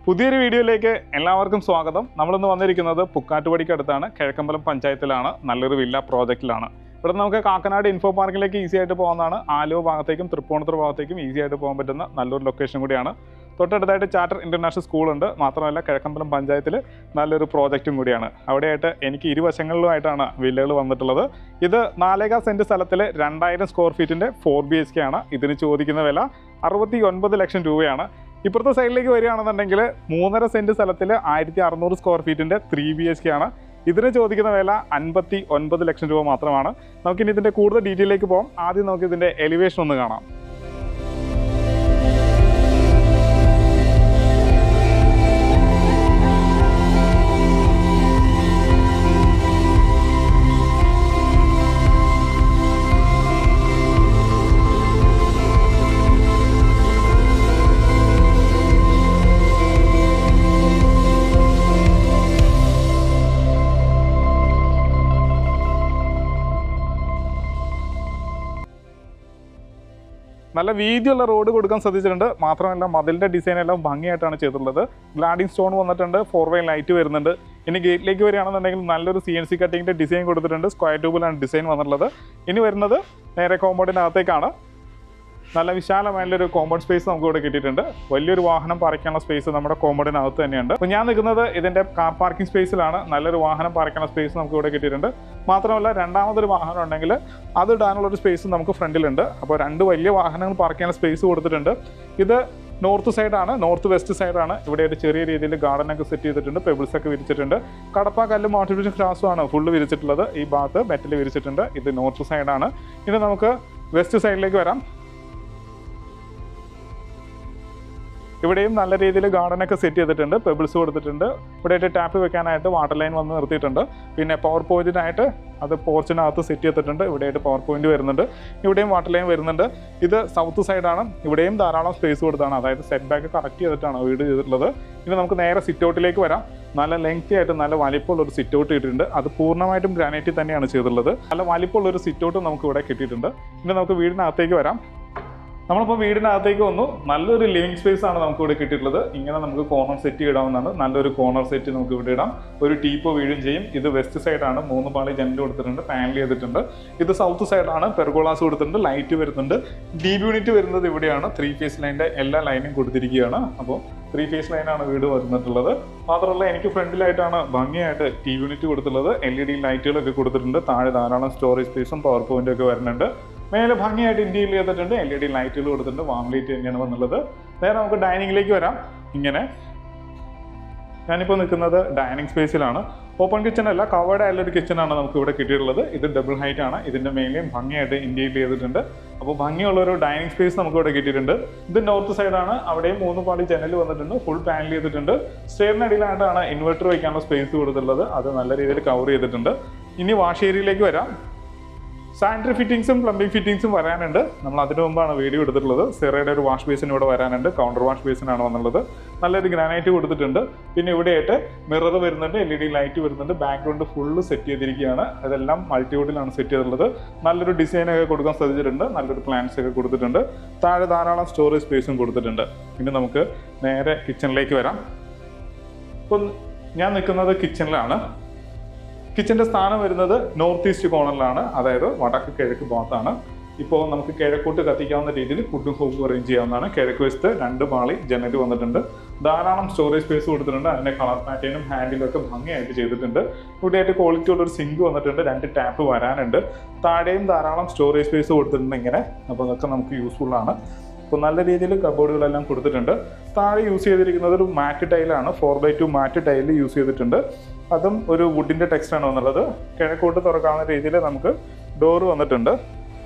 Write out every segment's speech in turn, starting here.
പുതിയൊരു വീഡിയോയിലേക്ക് എല്ലാവർക്കും സ്വാഗതം. നമ്മളിന്ന് വന്നിരിക്കുന്നത് പുക്കാട്ടുപടിക്ക് അടുത്താണ്, കിഴക്കമ്പലം പഞ്ചായത്തിലാണ്, നല്ലൊരു വില്ല പ്രോജക്റ്റിലാണ്. ഇവിടെ നമുക്ക് കാക്കനാട് ഇൻഫോ പാർക്കിലേക്ക് ഈസി ആയിട്ട് പോകുന്നതാണ്. ആലുവ ഭാഗത്തേക്കും തൃപ്പൂണിത്തുറ ഭാഗത്തേക്കും ഈസി ആയിട്ട് പോകാൻ പറ്റുന്ന നല്ലൊരു ലൊക്കേഷൻ കൂടിയാണ്. തൊട്ടടുത്തായിട്ട് ചാർട്ടർ ഇൻ്റർനാഷണൽ സ്കൂളുണ്ട്. മാത്രമല്ല കിഴക്കമ്പലം പഞ്ചായത്തിൽ നല്ലൊരു പ്രോജക്റ്റും കൂടിയാണ്. അവിടെയായിട്ട് എനിക്ക് ഇരുവശങ്ങളിലുമായിട്ടാണ് വില്ലകൾ വന്നിട്ടുള്ളത്. ഇത് 4.5 സെൻറ്റ് സ്ഥലത്തിൽ 2000 സ്ക്വയർ ഫീറ്റിൻ്റെ 4 BHK ആണ്. ഇതിന് ചോദിക്കുന്ന വില 69 ലക്ഷം രൂപയാണ്. ഇപ്പുറത്തെ സൈഡിലേക്ക് വരികയാണെന്നുണ്ടെങ്കിൽ 3.5 സെൻറ്റ് സ്ഥലത്തിൽ 1600 സ്ക്വയർ ഫീറ്റിൻ്റെ 3 BHK ആണ്. ഇതിന് ചോദിക്കുന്ന വില 59 ലക്ഷം രൂപ മാത്രമാണ്. നമുക്കിനി ഇതിൻ്റെ കൂടുതൽ ഡീറ്റെയിലേക്ക് പോകാം. ആദ്യം നമുക്ക് ഇതിൻ്റെ എലിവേഷൻ ഒന്ന് കാണാം. നല്ല വീതിയുള്ള റോഡ് കൊടുക്കാൻ ശ്രദ്ധിച്ചിട്ടുണ്ട്. മാത്രമല്ല മതിലിൻ്റെ ഡിസൈൻ എല്ലാം ഭംഗിയായിട്ടാണ് ചെയ്തിട്ടുള്ളത്. ഗ്ലാഡിംഗ് സ്റ്റോൺ വന്നിട്ടുണ്ട്, 4-way ലൈറ്റ് വരുന്നുണ്ട്. ഇനി ഗേറ്റിലേക്ക് വരികയാണെന്നുണ്ടെങ്കിൽ നല്ലൊരു CNC കട്ടിങ്ങിൻ്റെ ഡിസൈൻ കൊടുത്തിട്ടുണ്ട്. സ്ക്വയർ ട്യൂബിലാണ് ഡിസൈൻ വന്നിട്ടുള്ളത്. ഇനി വരുന്നത് നേരെ കോമ്പൗണ്ടിനകത്തേക്കാണ്. നല്ല വിശാലമായുള്ളൊരു കോമ്പൗണ്ട് സ്പേസ് നമുക്ക് ഇവിടെ കിട്ടിയിട്ടുണ്ട്. വലിയൊരു വാഹനം പാർക്കാനുള്ള സ്പേസ് നമ്മുടെ കോമ്പൗണ്ടിനകത്ത് തന്നെയുണ്ട്. അപ്പോൾ ഞാൻ നിൽക്കുന്നത് ഇതിൻ്റെ കാർ പാർക്കിംഗ് സ്പേസിലാണ്. നല്ലൊരു വാഹനം പാർക്കാനുള്ള സ്പേസ് നമുക്ക് ഇവിടെ കിട്ടിയിട്ടുണ്ട്. മാത്രമല്ല രണ്ടാമതൊരു വാഹനം ഉണ്ടെങ്കിൽ അത് ഇടാനുള്ളൊരു സ്പേസ് നമുക്ക് ഫ്രണ്ടിലുണ്ട്. അപ്പോൾ 2 വലിയ വാഹനങ്ങൾ പാർക്ക് ചെയ്യാനുള്ള സ്പേസ് കൊടുത്തിട്ടുണ്ട്. ഇത് നോർത്ത് സൈഡാണ്, നോർത്ത് വെസ്റ്റ് സൈഡാണ്. ഇവിടെ ഒരു ചെറിയ രീതിയിൽ ഗാർഡനൊക്കെ സെറ്റ് ചെയ്തിട്ടുണ്ട്, പെബിൾസ് ഒക്കെ വിരിച്ചിട്ടുണ്ട്. കടപ്പ കല്ലും ആർട്ടിഫിഷ്യൽ ഗ്രാസുമാണ് ഫുള്ള് വിരിച്ചിട്ടുള്ളത്. ഈ ഭാഗത്ത് മെറ്റൽ വിരിച്ചിട്ടുണ്ട്. ഇത് നോർത്ത് സൈഡാണ്. ഇനി നമുക്ക് വെസ്റ്റ് സൈഡിലേക്ക് വരാം. ഇവിടെയും നല്ല രീതിയിൽ ഗാർഡനൊക്കെ സെറ്റ് ചെയ്തിട്ടുണ്ട്, പെബിൾസ് കൊടുത്തിട്ടുണ്ട്. ഇവിടെയായിട്ട് ടാപ്പ് വെക്കാനായിട്ട് വാട്ടർ ലൈൻ വന്ന് നിർത്തിയിട്ടുണ്ട്. പിന്നെ പവർ പോയിന്റിനായിട്ട് അത് പോർച്ചിനകത്ത് സെറ്റ് ചെയ്തിട്ടുണ്ട്. ഇവിടെയായിട്ട് പവർ പോയിന്റ് വരുന്നുണ്ട്. ഇവിടെയും വാട്ടർ ലൈൻ വരുന്നുണ്ട്. ഇത് സൗത്ത് സൈഡാണ്. ഇവിടെയും ധാരാളം സ്പേസ് കൊടുത്താണ്, അതായത് സെറ്റ് ബാക്ക് കറക്റ്റ് ചെയ്തിട്ടാണ് വീട് ചെയ്തിട്ടുള്ളത്. ഇനി നമുക്ക് നേരെ സിറ്റ് ഔട്ടിലേക്ക് വരാം. നല്ല ലെങ്തി ആയിട്ട് നല്ല വലിപ്പമുള്ളൊരു സിറ്റ് ഔട്ട് കിട്ടിയിട്ടുണ്ട്. അത് പൂർണ്ണമായിട്ടും ഗ്രാനൈറ്റിൽ തന്നെയാണ് ചെയ്തിട്ടുള്ളത്. നല്ല വലിപ്പമുള്ളൊരു സിറ്റ് ഔട്ട് നമുക്ക് ഇവിടെ കിട്ടിയിട്ടുണ്ട്. ഇനി നമുക്ക് വീടിനകത്തേക്ക് വരാം. നമ്മളിപ്പോൾ വീടിനകത്തേക്ക് വന്നു. നല്ലൊരു ലിവിങ് സ്പേസ് ആണ് നമുക്ക് ഇവിടെ കിട്ടിയിട്ടുള്ളത്. ഇങ്ങനെ നമുക്ക് കോർണർ സെറ്റ് ഇടാവുന്നതാണ്. നല്ലൊരു കോർണർ സെറ്റ് നമുക്ക് ഇവിടെ ഇടാം. ഒരു ടീപ്പോ വീഴും ചെയ്യും. ഇത് വെസ്റ്റ് സൈഡാണ്. 3 പാളി ജനൽ കൊടുത്തിട്ടുണ്ട്, പാനൽ ചെയ്തിട്ടുണ്ട്. ഇത് സൗത്ത് സൈഡാണ്, പെർഗോളാസ് കൊടുത്തിട്ടുണ്ട്, ലൈറ്റ് വരുന്നുണ്ട്. DB യൂണിറ്റ് വരുന്നത് ഇവിടെയാണ്. 3 ഫേസ് ലൈനിൻ്റെ എല്ലാ ലൈനും കൊടുത്തിരിക്കുകയാണ്. അപ്പോൾ 3 ഫേസ് ലൈനാണ് വീട് വരുന്നിട്ടുള്ളത്. മാത്രമല്ല എനിക്ക് ഫ്രണ്ടിലായിട്ടാണ് ഭംഗിയായിട്ട് TV യൂണിറ്റ് കൊടുത്തിട്ടുള്ളത്. LED ലൈറ്റുകളൊക്കെ കൊടുത്തിട്ടുണ്ട്. താഴെ ധാരാളം സ്റ്റോറേജ് സ്പേസും പവർ പോയിന്റും ഒക്കെ വരുന്നുണ്ട്. മേലെ ഭംഗിയായിട്ട് ഇന്റീരിയർ ചെയ്തിട്ടുണ്ട്. LED ലൈറ്റുകൾ കൊടുത്തിട്ടുണ്ട്. വാം ലൈറ്റ് തന്നെയാണ് വന്നുള്ളത്. നേരെ നമുക്ക് ഡൈനിങ്ങിലേക്ക് വരാം. ഇങ്ങനെ ഞാനിപ്പോൾ നിൽക്കുന്നത് ഡൈനിങ് സ്പേസിലാണ്. ഓപ്പൺ കിച്ചൺ അല്ല, കവേർഡ് ആയുള്ളൊരു കിച്ചണാണ് നമുക്ക് ഇവിടെ കിട്ടിയിട്ടുള്ളത്. ഇത് ഡബിൾ ഹൈറ്റ് ആണ്. ഇതിൻ്റെ മേലെയും ഭംഗിയായിട്ട് ഇന്റീരിയർ ചെയ്തിട്ടുണ്ട്. അപ്പോൾ ഭംഗിയുള്ളൊരു ഡൈനിങ് സ്പേസ് നമുക്ക് ഇവിടെ കിട്ടിയിട്ടുണ്ട്. ഇത് നോർത്ത് സൈഡാണ്. അവിടെയും 3 പാളി ജനൽ വന്നിട്ടുണ്ട്. ഫുൾ പാനൽ ചെയ്തിട്ടുണ്ട്. സ്റ്റെയറിനടിയിലായിട്ടാണ് ഇൻവെർട്ടർ വയ്ക്കാനുള്ള സ്പേസ് കൊടുത്തിട്ടുള്ളത്. അത് നല്ല രീതിയിൽ കവർ ചെയ്തിട്ടുണ്ട്. ഇനി വാഷ് ഏരിയയിലേക്ക് വരാം. സാനിറ്ററി ഫിറ്റിംഗ്സും പ്ലംബിംഗ് ഫിറ്റിംഗ്സും വരാനുണ്ട്. നമ്മൾ അതിനു മുമ്പാണ് വീഡിയോ എടുത്തിട്ടുള്ളത്. സെറയുടെ ഒരു വാഷ് ബേസിൻ ഇവിടെ വരാനുണ്ട്. കൗണ്ടർ വാഷ് ബേസിനാണ് വന്നുള്ളത്. നല്ലൊരു ഗ്രാനൈറ്റ് കൊടുത്തിട്ടുണ്ട്. പിന്നെ ഇവിടെയായിട്ട് മിറർ വരുന്നുണ്ട്, LED ലൈറ്റ് വരുന്നുണ്ട്. ബാക്ക്ഗ്രൗണ്ട് ഫുള്ള് സെറ്റ് ചെയ്തിരിക്കുകയാണ്. അതെല്ലാം മൾട്ടിവുഡിലാണ് സെറ്റ് ചെയ്തിട്ടുള്ളത്. നല്ലൊരു ഡിസൈനൊക്കെ കൊടുക്കാൻ ശ്രദ്ധിച്ചിട്ടുണ്ട്. നല്ലൊരു പ്ലാൻസ് ഒക്കെ കൊടുത്തിട്ടുണ്ട്. താഴെ ധാരാളം സ്റ്റോറേജ് സ്പേസും കൊടുത്തിട്ടുണ്ട്. പിന്നെ നമുക്ക് നേരെ കിച്ചണിലേക്ക് വരാം. ഇപ്പം ഞാൻ നിൽക്കുന്നത് കിച്ചണിലാണ്. കിച്ചൻ്റെ സ്ഥാനം വരുന്നത് നോർത്ത് ഈസ്റ്റ് കോർണറിലാണ്, അതായത് വടക്ക് കിഴക്ക് ഭാഗത്താണ്. ഇപ്പോൾ നമുക്ക് കിഴക്കോട്ട് കത്തിക്കാവുന്ന രീതിയിൽ ഫുഡും ഹോപ്പും അറേഞ്ച് ചെയ്യാവുന്നതാണ്. കിഴക്ക് വശത്ത് 2 പാളി ജനൽ വന്നിട്ടുണ്ട്. ധാരാളം സ്റ്റോറേജ് സ്പേസ് കൊടുത്തിട്ടുണ്ട്. അതിൻ്റെ കളർ പാറ്റേണും ഹാൻഡിലും ഒക്കെ ഭംഗിയായിട്ട് ചെയ്തിട്ടുണ്ട്. ഇവിടെയായിട്ട് ക്വാളിറ്റി ഉള്ളൊരു സിങ്ക് വന്നിട്ടുണ്ട്. 2 ടാപ്പ് വരാനുണ്ട്. താഴെയും ധാരാളം സ്റ്റോറേജ് സ്പേസ് കൊടുത്തിട്ടുണ്ട് ഇങ്ങനെ. അപ്പോൾ അതൊക്കെ നമുക്ക് യൂസ്ഫുള്ളാണ്. അപ്പോൾ നല്ല രീതിയിൽ കബോർഡുകളെല്ലാം കൊടുത്തിട്ടുണ്ട്. താഴെ യൂസ് ചെയ്തിരിക്കുന്നത് ഒരു മാറ്റ് ടൈലാണ്. 4x2 മാറ്റ് ടൈൽ യൂസ് ചെയ്തിട്ടുണ്ട്. അതും ഒരു വുഡിൻ്റെ ടെക്സ്റ്റാണ് വന്നുള്ളത്. കിഴക്കോട്ട് തുറക്കാവുന്ന രീതിയിൽ നമുക്ക് ഡോറ് വന്നിട്ടുണ്ട്.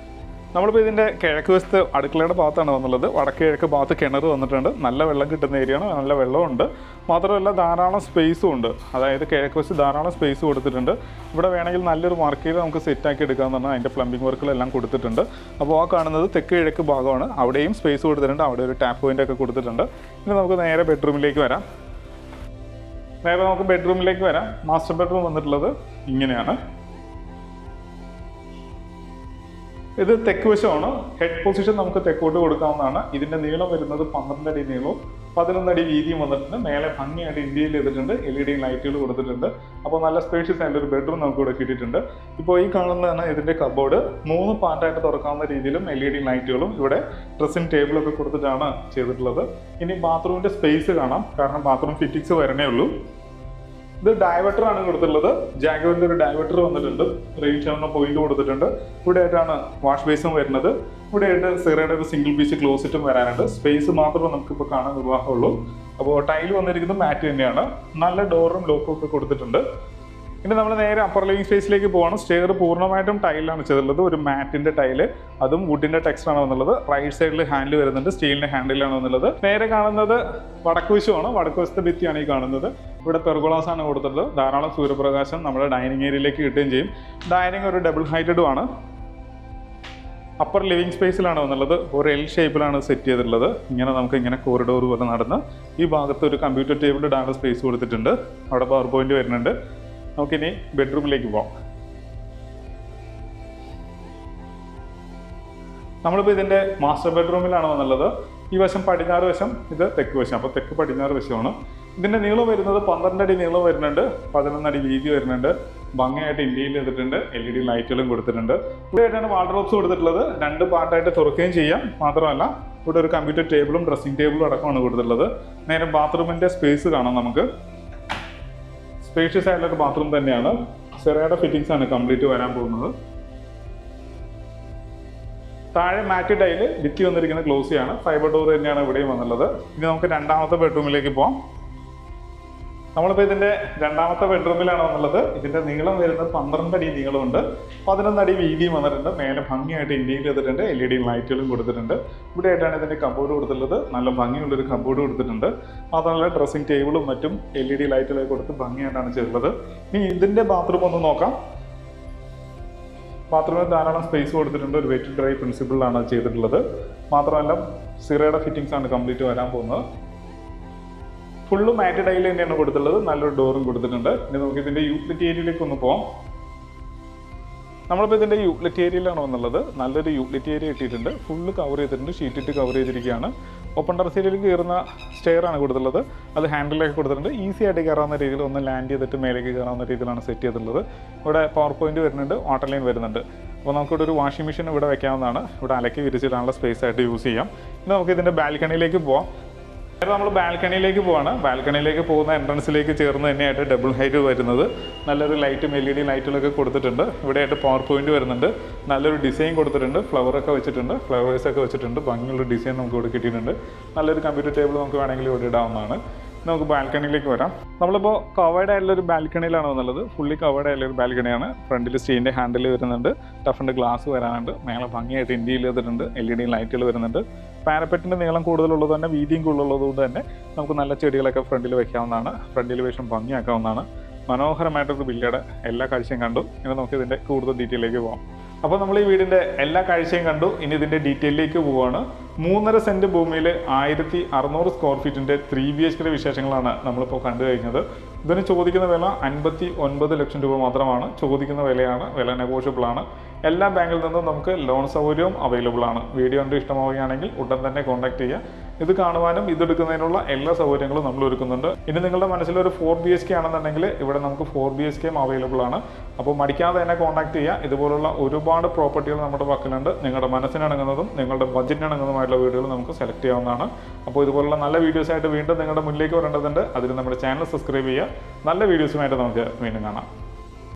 നമ്മളിപ്പോൾ ഇതിൻ്റെ കിഴക്ക് വശത്ത് അടുക്കളയുടെ ഭാഗത്താണ് വന്നുള്ളത്. വടക്ക് കിഴക്ക് ഭാഗത്ത് കിണർ വന്നിട്ടുണ്ട്. നല്ല വെള്ളം കിട്ടുന്ന ഏരിയയാണ്. നല്ല വെള്ളമുണ്ട്. മാത്രമല്ല ധാരാളം സ്പേസും ഉണ്ട്. അതായത് കിഴക്ക് വശത്ത് ധാരാളം സ്പേസ് കൊടുത്തിട്ടുണ്ട്. ഇവിടെ വേണമെങ്കിൽ നല്ലൊരു മാർക്കയിൽ നമുക്ക് സെറ്റാക്കി എടുക്കാമെന്ന് പറഞ്ഞാൽ അതിൻ്റെ പ്ലംബിംഗ് വർക്കുകളെല്ലാം കൊടുത്തിട്ടുണ്ട്. അപ്പോൾ ആ കാണുന്നത് തെക്ക് കിഴക്ക് ഭാഗമാണ്. അവിടെയും സ്പേസ് കൊടുത്തിട്ടുണ്ട്. അവിടെ ഒരു ടാപ്പ് പോയിൻ്റ് ഒക്കെ കൊടുത്തിട്ടുണ്ട്. ഇനി നമുക്ക് നേരെ ബെഡ്റൂമിലേക്ക് വരാം. മാസ്റ്റർ ബെഡ്റൂം വന്നിട്ടുള്ളത് ഇങ്ങനെയാണ്. ഇത് തെക്ക് വശമാണ്. ഹെഡ് പൊസിഷൻ നമുക്ക് തെക്കോട്ട് കൊടുക്കാവുന്നതാണ്. ഇതിൻ്റെ നീളം വരുന്നത് 12 അടി നീളവും 11 അടി വീതിയും വന്നിട്ടുണ്ട്. മേലെ ഭംഗിയായിട്ട് ഇന്ത്യയിൽ ചെയ്തിട്ടുണ്ട്. LED ലൈറ്റുകൾ കൊടുത്തിട്ടുണ്ട്. അപ്പോൾ നല്ല സ്പേഷ്യസ് ആയിട്ട് ഒരു ബെഡ്റൂം നമുക്ക് ഇവിടെ കിട്ടിയിട്ടുണ്ട്. ഇപ്പോൾ ഈ കാണുന്നതാണ് ഇതിൻ്റെ കബോർഡ്. 3 പാർട്ടായിട്ട് തുറക്കാവുന്ന രീതിയിലും LED ലൈറ്റുകളും ഇവിടെ ഡ്രസ്സിംഗ് ടേബിളൊക്കെ കൊടുത്തിട്ടാണ് ചെയ്തിട്ടുള്ളത്. ഇനി ബാത്റൂമിൻ്റെ സ്പേസ് കാണാം, കാരണം ബാത്റൂം ഫിറ്റിങ്സ് വരണേ ഉള്ളൂ. ഇത് ഡൈവേർട്ടർ ആണ് കൊടുത്തിട്ടുള്ളത്. ജാഗുവറിന്റെ ഒരു ഡൈവേർട്ടർ വന്നിട്ടുണ്ട്. റെയിൻ ഷവറിന് പോയിന്റ് കൊടുത്തിട്ടുണ്ട്. ഇവിടെ ആയിട്ടാണ് വാഷ് ബേസും വരുന്നത്. ഇവിടെ ആയിട്ട് സിറയുടെ ഒരു സിംഗിൾ പീസ് ക്ലോസറ്റും വരാനുണ്ട്. സ്പേസ് മാത്രമേ നമുക്കിപ്പോൾ കാണാൻ നിർവാഹമുള്ളൂ. അപ്പോൾ ടൈൽ വന്നിരിക്കുന്നത് മാറ്റ് തന്നെയാണ്. നല്ല ഡോറും ലോക്കും ഒക്കെ കൊടുത്തിട്ടുണ്ട്. ഇനി നമ്മൾ നേരെ അപ്പർ ലിവിംഗ് സ്പേസിലേക്ക് പോവാണ്. സ്റ്റെയർ പൂർണ്ണമായിട്ടും ടൈലാണ് ചെയ്തിട്ടുള്ളത്. ഒരു മാറ്റിന്റെ ടൈല്, അതും വുഡിന്റെ ടെക്സ്ചർ ആണ് വന്നുള്ളത്. റൈറ്റ് സൈഡിൽ ഹാൻഡിൽ വരുന്നുണ്ട്, സ്റ്റീലിന്റെ ഹാൻഡിലാണ് വന്നുള്ളത്. നേരെ കാണുന്നത് വടക്കുവശമാണ്. വടക്കുവശത്തെ ഭിത്തിയാണ് ഈ കാണുന്നത്. ഇവിടെ പെർഗോളാസ് ആണ് കൊടുത്തിട്ടുള്ളത്. ധാരാളം സൂര്യപ്രകാശം നമ്മുടെ ഡൈനിങ് ഏരിയയിലേക്ക് കിട്ടുകയും ചെയ്യും. ഡൈനിങ് ഒരു ഡബിൾ ഹൈറ്റഡും ആണ്. അപ്പർ ലിവിംഗ് സ്പേസിലാണ് വന്നുള്ളത്. ഒരു എൽ ഷേപ്പിലാണ് സെറ്റ് ചെയ്തിട്ടുള്ളത്. ഇങ്ങനെ നമുക്ക് ഇങ്ങനെ കോറിഡോർ പോലെ നടന്ന് ഈ ഭാഗത്ത് ഒരു കമ്പ്യൂട്ടർ ടേബിൾ ഇടാനുള്ള സ്പേസ് കൊടുത്തിട്ടുണ്ട്. അവിടെ പവർ പോയിന്റ് വരുന്നുണ്ട്. നമുക്കിനി ബെഡ്റൂമിലേക്ക് പോകാം. നമ്മളിപ്പോൾ ഇതിൻ്റെ മാസ്റ്റർ ബെഡ്റൂമിലാണ് വന്നുള്ളത്. ഈ വശം പടിഞ്ഞാറ് വശം, ഇത് തെക്ക് വശം. അപ്പോൾ തെക്ക് പടിഞ്ഞാറ് വശമാണ്. ഇതിൻ്റെ നീളം വരുന്നത് 12 അടി നീളം വരുന്നുണ്ട്. 11 അടി വീതി വരുന്നുണ്ട്. ഭംഗിയായിട്ട് ഇന്ത്യയിൽ ചെയ്തിട്ടുണ്ട്. LED ലൈറ്റുകളും കൊടുത്തിട്ടുണ്ട്. ഇവിടെ ആയിട്ടാണ് വാർഡ്രോബ്സ് കൊടുത്തിട്ടുള്ളത്. 2 പാർട്ടായിട്ട് തുറക്കുകയും ചെയ്യാം. മാത്രമല്ല ഇവിടെ ഒരു കമ്പ്യൂട്ടർ ടേബിളും ഡ്രസ്സിംഗ് ടേബിളും അടക്കമാണ് കൊടുത്തിട്ടുള്ളത്. നേരെ ബാത്റൂമിൻ്റെ സ്പേസ് കാണാം നമുക്ക്. സ്പേഷ്യസ് ആയിട്ടുള്ള ബാത്റൂം തന്നെയാണ്. സിറയുടെ ഫിറ്റിംഗ്സ് ആണ് കംപ്ലീറ്റ് വരാൻ പോകുന്നത്. താഴെ മാറ്റ് ടൈല്, ഭിത്തി വന്നിരിക്കുന്ന ഗ്ലോസിയാണ്. ഫൈബർ ഡോർ തന്നെയാണ് ഇവിടെയും വന്നുള്ളത്. ഇനി നമുക്ക് രണ്ടാമത്തെ ബെഡ്റൂമിലേക്ക് പോകാം. നമ്മളിപ്പോൾ ഇതിൻ്റെ രണ്ടാമത്തെ ബെഡ്റൂമിലാണ് വന്നുള്ളത്. ഇതിൻ്റെ നീളം വരുന്നത് 12 അടി നീളമുണ്ട്. 11 അടി വീതിയും വന്നിട്ടുണ്ട്. മേലെ ഭംഗിയായിട്ട് ഇന്ത്യയിൽ ചെയ്തിട്ടുണ്ട്. LED ലൈറ്റുകളും കൊടുത്തിട്ടുണ്ട്. ഇവിടെ ആയിട്ടാണ് ഇതിൻ്റെ കബോർഡ് കൊടുത്തിട്ടുള്ളത്. നല്ല ഭംഗിയുള്ളൊരു കബോർഡ് കൊടുത്തിട്ടുണ്ട്. മാത്രമല്ല ഡ്രസ്സിംഗ് ടേബിളും മറ്റും LED ലൈറ്റുകളൊക്കെ കൊടുത്ത് ഭംഗിയായിട്ടാണ് ചെയ്തിട്ടുള്ളത്. ഇനി ഇതിൻ്റെ ബാത്റൂം ഒന്ന് നോക്കാം. ബാത്റൂമിൽ ധാരാളം സ്പേസ് കൊടുത്തിട്ടുണ്ട്. ഒരു വെറ്റ് ഡ്രൈ പ്രിൻസിപ്പിളിലാണ് ചെയ്തിട്ടുള്ളത്. മാത്രമല്ല സിറയുടെ ഫിറ്റിംഗ്സ് ആണ് കംപ്ലീറ്റ് വരാൻ പോകുന്നത്. ഫുള്ള് മാറ്റ് ടൈൽ തന്നെയാണ് കൊടുത്തിട്ടുള്ളത്. നല്ലൊരു ഡോറും കൊടുത്തിട്ടുണ്ട്. ഇനി നമുക്ക് ഇതിൻ്റെ യൂട്ടിലിറ്റി ഏരിയയിലേക്ക് ഒന്ന് പോകാം. നമ്മളിപ്പോൾ ഇതിൻ്റെ യൂട്ടിലിറ്റി ഏരിയയിലാണ് വന്നുള്ളത്. നല്ലൊരു യൂട്ടിലിറ്റി ഏരിയ കിട്ടിയിട്ടുണ്ട്. ഫുള്ള് കവർ ചെയ്തിട്ടുണ്ട്. ഷീറ്റിട്ട് കവർ ചെയ്തിരിക്കുകയാണ്. ഓപ്പൺ ടെറസ് ഏരിയയിലേക്ക് കയറുന്ന സ്റ്റെയർ ആണ് കൊടുത്തിട്ടുള്ളത്. അത് ഹാൻഡിലൊക്കെ കൊടുത്തിട്ടുണ്ട്. ഈസി ആയിട്ട് കയറാവുന്ന രീതിയിൽ ഒന്ന് ലാൻഡ് ചെയ്തിട്ട് മേലേക്ക് കയറാവുന്ന രീതിയിലാണ് സെറ്റ് ചെയ്തിട്ടുള്ളത്. ഇവിടെ പവർ പോയിന്റ് വരുന്നുണ്ട്. വാട്ടർ ലൈൻ വരുന്നുണ്ട്. അപ്പോൾ നമുക്കിവിടെ ഒരു വാഷിംഗ് മെഷീൻ ഇവിടെ വെക്കാവുന്നതാണ്. ഇവിടെ അലക്കി വിരിച്ചിടാനുള്ള സ്പേസ് ആയിട്ട് യൂസ് ചെയ്യാം. ഇനി നമുക്ക് ഇതിൻ്റെ ബാൽക്കണിയിലേക്ക് പോകാം. നമ്മൾ ബാൽക്കണിയിലേക്ക് പോവാണ്. ബാൽക്കണിയിലേക്ക് പോകുന്ന എൻട്രൻസിലേക്ക് ചേർന്ന് തന്നെയായിട്ട് ഡബിൾ ഹൈറ്റ് വരുന്നത്. നല്ലൊരു ലൈറ്റും LED ലൈറ്റുകളൊക്കെ കൊടുത്തിട്ടുണ്ട്. ഇവിടെയായിട്ട് പവർ പോയിന്റ് വരുന്നുണ്ട്. നല്ലൊരു ഡിസൈൻ കൊടുത്തിട്ടുണ്ട്. ഫ്ലവറൊക്കെ വെച്ചിട്ടുണ്ട്. ഫ്ലവേഴ്സൊക്കെ വെച്ചിട്ടുണ്ട്. ഭംഗിയുള്ള ഡിസൈൻ നമുക്ക് ഇവിടെ കിട്ടിയിട്ടുണ്ട്. നല്ലൊരു കമ്പ്യൂട്ടർ ടേബിൾ നമുക്ക് വേണമെങ്കിൽ ഇവിടെ ഇടാവുന്നതാണ്. നമുക്ക് ബാൽക്കണിയിലേക്ക് വരാം. നമ്മളിപ്പോൾ കവേർഡ് ആയിട്ടുള്ളൊരു ബാൽക്കണിയിലാണ് വന്നുള്ളത്. ഫുള്ളി കവേർഡ് ആയിട്ടുള്ളൊരു ബാൽക്കണിയാണ്. ഫ്രണ്ടിൽ സ്റ്റീലിൻ്റെ ഹാൻഡിൽ വരുന്നുണ്ട്. ടഫിൻ്റെ ഗ്ലാസ് വരാനുണ്ട്. മേലെ ഭംഗിയായിട്ട് ഇന്ത്യയിൽ ചെയ്തിട്ടുണ്ട്. LED ലൈറ്റുകൾ വരുന്നുണ്ട്. പാരപ്പറ്റിൻ്റെ നീളം കൂടുതലുള്ളത് തന്നെ വീതിയും കൂടുതലുള്ളത് കൊണ്ട് തന്നെ നമുക്ക് നല്ല ചെടികളൊക്കെ ഫ്രണ്ടിൽ വെക്കാവുന്നതാണ്. ഫ്രണ്ടിൽ വേഷം ഭംഗിയാക്കാവുന്നതാണ്. മനോഹരമായിട്ടൊരു വില്ലയുടെ എല്ലാ കാഴ്ചയും കണ്ടു. ഇനി നമുക്ക് ഇതിൻ്റെ കൂടുതൽ ഡീറ്റെയിലേക്ക് പോകാം. അപ്പോൾ നമ്മൾ ഈ വീടിൻ്റെ എല്ലാ കാഴ്ചയും കണ്ടു. ഇനി ഇതിൻ്റെ ഡീറ്റെയിലേക്ക് പോവുകയാണ്. 3.5 സെൻറ്റ് ഭൂമിയിൽ 1600 സ്ക്വയർ ഫീറ്റിൻ്റെ 3 BHK വിശേഷങ്ങളാണ് നമ്മളിപ്പോൾ കണ്ടു കഴിഞ്ഞത്. ഇതിന് ചോദിക്കുന്ന വില 59 ലക്ഷം രൂപ മാത്രമാണ്. ചോദിക്കുന്ന വിലയാണ്. വില നെഗോഷ്യബിൾ ആണ്. എല്ലാ ബാങ്കിൽ നിന്നും നമുക്ക് ലോൺ സൗകര്യവും അവൈലബിൾ ആണ്. വീഡിയോ കണ്ട് ഇഷ്ടമാവുകയാണെങ്കിൽ ഉടൻ തന്നെ കോൺടാക്ട് ചെയ്യുക. ഇത് കാണുവാനും ഇതെടുക്കുന്നതിനുള്ള എല്ലാ സൗകര്യങ്ങളും നമ്മൾ ഒരുക്കുന്നുണ്ട്. ഇനി നിങ്ങളുടെ മനസ്സിലൊരു 4 BHK ആണെന്നുണ്ടെങ്കിൽ ഇവിടെ നമുക്ക് 4 BHK അവൈലബിൾ ആണ്. അപ്പോൾ മടിക്കാതെ തന്നെ കോൺടാക്ട് ചെയ്യുക. ഇതുപോലുള്ള ഒരുപാട് പ്രോപ്പർട്ടികൾ നമ്മുടെ പക്കലുണ്ട്. നിങ്ങളുടെ മനസ്സിനിണങ്ങുന്നതും നിങ്ങളുടെ ബഡ്ജറ്റിനിണങ്ങുന്നതുമായിട്ടുള്ള വീഡിയോകൾ നമുക്ക് സെലക്ട് ചെയ്യാവുന്നതാണ്. അപ്പോൾ ഇതുപോലുള്ള നല്ല വീഡിയോസായിട്ട് വീണ്ടും നിങ്ങളുടെ മുന്നിലേക്ക് വരേണ്ടതുണ്ട്. അതിന് നമ്മുടെ ചാനൽ സബ്സ്ക്രൈബ് ചെയ്യുക. നല്ല വീഡിയോസുമായിട്ട് നമുക്ക് വീണ്ടും കാണാം.